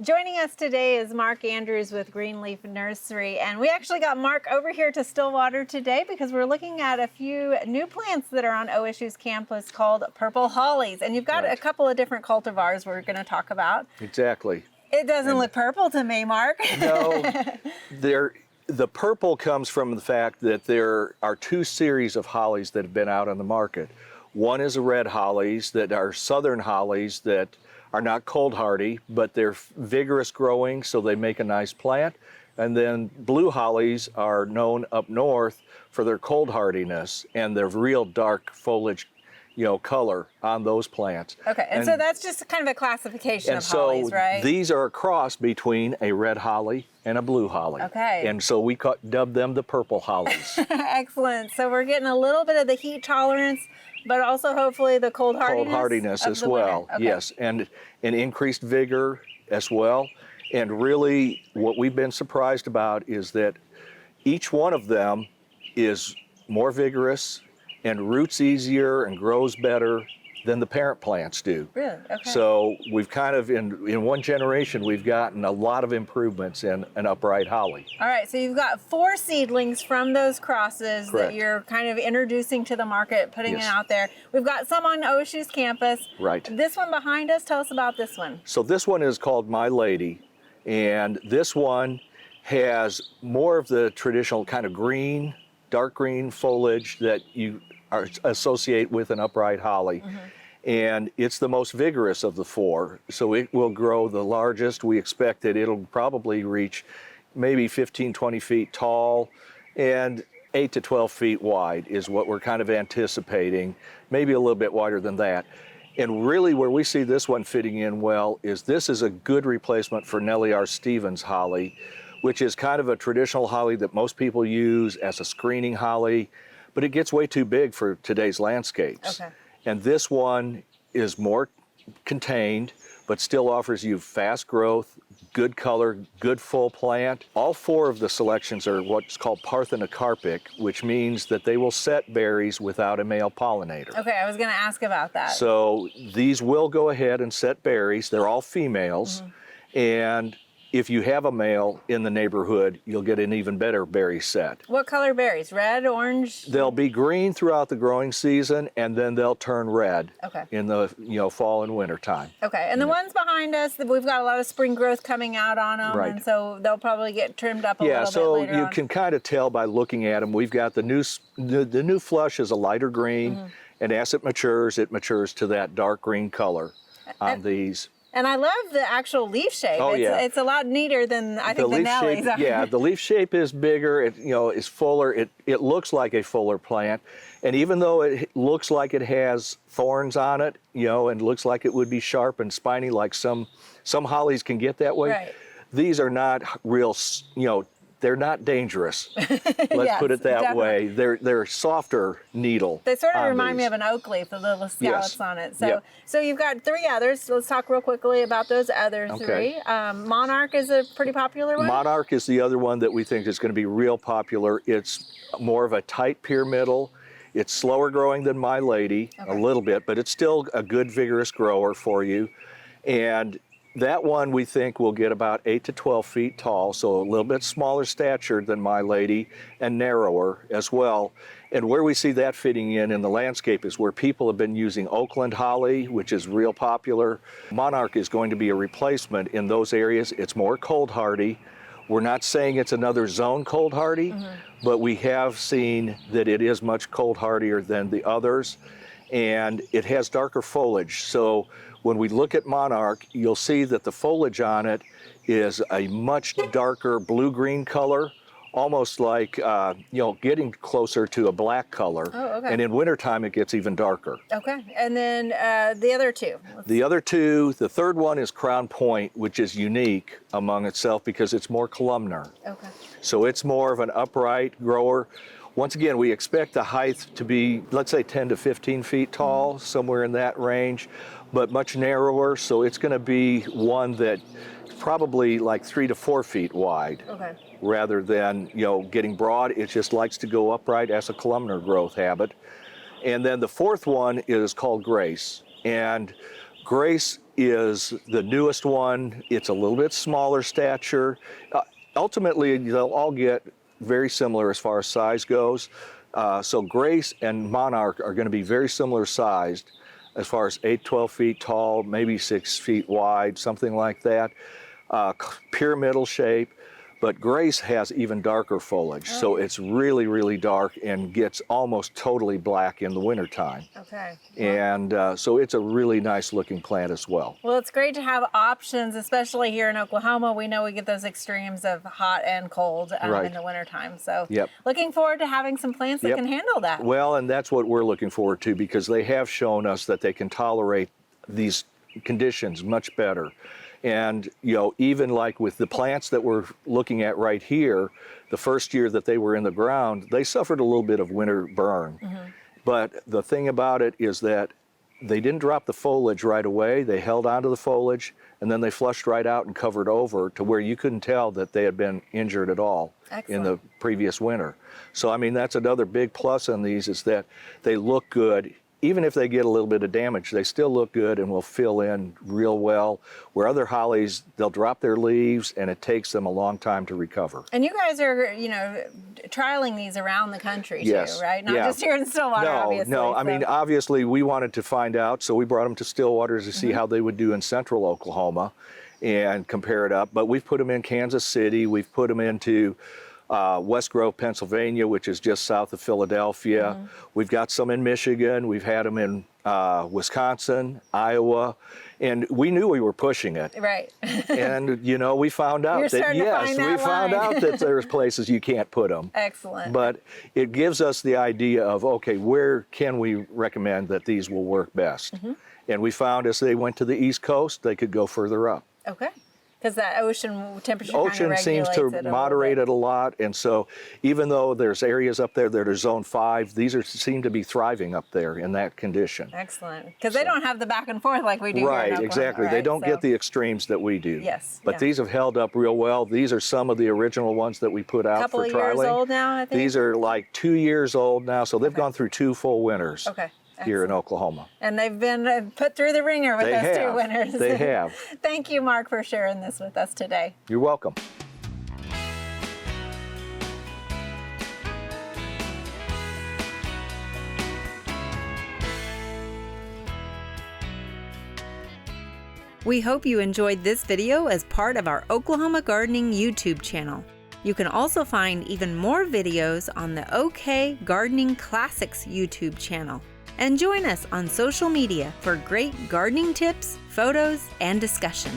Joining us today is Mark Andrews with Greenleaf Nursery, and we actually got Mark over here to Stillwater today because we're looking at a few new plants that are on OSU's campus called purple hollies, and you've got a couple of different cultivars we're going to talk about. Exactly. It doesn't look purple to me, Mark. No, the purple comes from the fact that there are two series of hollies that have been out on the market. One is the red hollies that are southern hollies that are not cold hardy, but they're vigorous growing, so they make a nice plant. And then blue hollies are known up north for their cold hardiness and their real dark foliage, color on those plants. Okay, and so that's just kind of a classification of hollies, right? These are a cross between a red holly and a blue holly. Okay. And so we dubbed them the purple hollies. Excellent. So we're getting a little bit of the heat tolerance, but also hopefully the cold hardiness. Cold hardiness as well, okay. Yes, and an increased vigor as well. And really what we've been surprised about is that each one of them is more vigorous and roots easier and grows better than the parent plants do. Really? Okay. So we've kind of, in one generation, we've gotten a lot of improvements in an upright holly. All right, so you've got 4 seedlings from those crosses that you're kind of introducing to the market, putting it out there. We've got some on OSU's campus. Right. This one behind us, tell us about this one. So this one is called My Lady, and this one has more of the traditional kind of green, dark green foliage that you associate with an upright holly. And it's the most vigorous of the 4, so it will grow the largest. We expect that it'll probably reach maybe 15, 20 feet tall and 8 to 12 feet wide is what we're kind of anticipating, maybe a little bit wider than that. And really where we see this one fitting in well is this is a good replacement for Nellie R. Stevens holly, which is kind of a traditional holly that most people use as a screening holly, but it gets way too big for today's landscapes. Okay. And this one is more contained, but still offers you fast growth, good color, good full plant. All 4 of the selections are what's called parthenocarpic, which means that they will set berries without a male pollinator. Okay, I was gonna ask about that. So these will go ahead and set berries. They're all females. And if you have a male in the neighborhood, you'll get an even better berry set. What color berries? Red, orange? They'll be green throughout the growing season, and then they'll turn red in the fall and winter time. Okay, and the ones behind us, we've got a lot of spring growth coming out on them, and so they'll probably get trimmed up a little bit later so you can kind of tell by looking at them. We've got the new flush is a lighter green, and as it matures to that dark green color on these. And I love the actual leaf shape. It's a lot neater than I think the Nellies are. Yeah, the leaf shape is bigger. It is fuller. It looks like a fuller plant, and even though it looks like it has thorns on it, and looks like it would be sharp and spiny, like some hollies can get that way. These are not real. They're not dangerous. Let's put it that way. They're softer needle. They sort of remind me of an oak leaf, the little scallops on it. So you've got 3 others. Let's talk real quickly about those other 3. Monarch is a pretty popular one. Monarch is the other one that we think is going to be real popular. It's more of a tight pyramidal. It's slower growing than My Lady a little bit, but it's still a good vigorous grower for you. And that one we think will get about 8 to 12 feet tall, so a little bit smaller stature than My Lady and narrower as well. And where we see that fitting in the landscape is where people have been using Oakland holly, which is real popular. Monarch is going to be a replacement in those areas. It's more cold hardy. We're not saying it's another zone cold hardy, but we have seen that it is much cold hardier than the others, and it has darker foliage. So when we look at Monarch, you'll see that the foliage on it is a much darker blue-green color, almost like, getting closer to a black color. And in wintertime, it gets even darker. Okay, and then the other 2. The other 2, the third one is Crown Point, which is unique among itself because it's more columnar. Okay. So it's more of an upright grower. Once again, we expect the height to be, let's say, 10 to 15 feet tall, somewhere in that range, but much narrower. So it's going to be one that probably like 3 to 4 feet wide. Okay. Rather than, getting broad. It just likes to go upright as a columnar growth habit. And then the 4th one is called Grace. And Grace is the newest one. It's a little bit smaller stature. Ultimately, they'll all get very similar as far as size goes. So Grace and Monarch are going to be very similar sized as far as 8-12 feet tall, maybe 6 feet wide, something like that. Pyramidal shape. But Grace has even darker foliage, so it's really, really dark and gets almost totally black in the wintertime. Okay. And so it's a really nice looking plant as well. Well, it's great to have options, especially here in Oklahoma. We know we get those extremes of hot and cold in the wintertime. So looking forward to having some plants that can handle that. Well, and that's what we're looking forward to, because they have shown us that they can tolerate these conditions much better. And, you know, even like with the plants that we're looking at right here, the first year that they were in the ground, they suffered a little bit of winter burn. But the thing about it is that they didn't drop the foliage right away. They held onto the foliage, and then they flushed right out and covered over to where you couldn't tell that they had been injured at all in the previous winter. So, I mean, that's another big plus on these, is that they look good. Even if they get a little bit of damage, they still look good and will fill in real well. Where other hollies, they'll drop their leaves and it takes them a long time to recover. And you guys are, you know, trialing these around the country too, right? Not just here in Stillwater, obviously. No, I mean, obviously we wanted to find out, so we brought them to Stillwater to see how they would do in central Oklahoma and compare it up. But we've put them in Kansas City, we've put them into West Grove, Pennsylvania, which is just south of Philadelphia. We've got some in Michigan. We've had them in Wisconsin, Iowa, and we knew we were pushing it. Right. And, you know, we found out that, yes, we found out that there's places you can't put them. Excellent. But it gives us the idea of, okay, where can we recommend that these will work best? And we found as they went to the East Coast, they could go further up. Okay. Because that ocean temperature Ocean seems to moderate it a lot, and so even though there's areas up there that are zone 5, these seem to be thriving up there in that condition. Excellent. Because they don't have the back and forth like we do right, here in Oklahoma, exactly. They don't get the extremes that we do. Yes. But these have held up real well. These are some of the original ones that we put out for trialing. A couple of years old now, I think? These are like 2 years old now, so they've gone through 2 full winters. Here in Oklahoma. And they've been put through the ringer with those 2 winters. They have. Thank you, Mark, for sharing this with us today. You're welcome. We hope you enjoyed this video as part of our Oklahoma Gardening YouTube channel. You can also find even more videos on the OK Gardening Classics YouTube channel. And join us on social media for great gardening tips, photos, and discussion.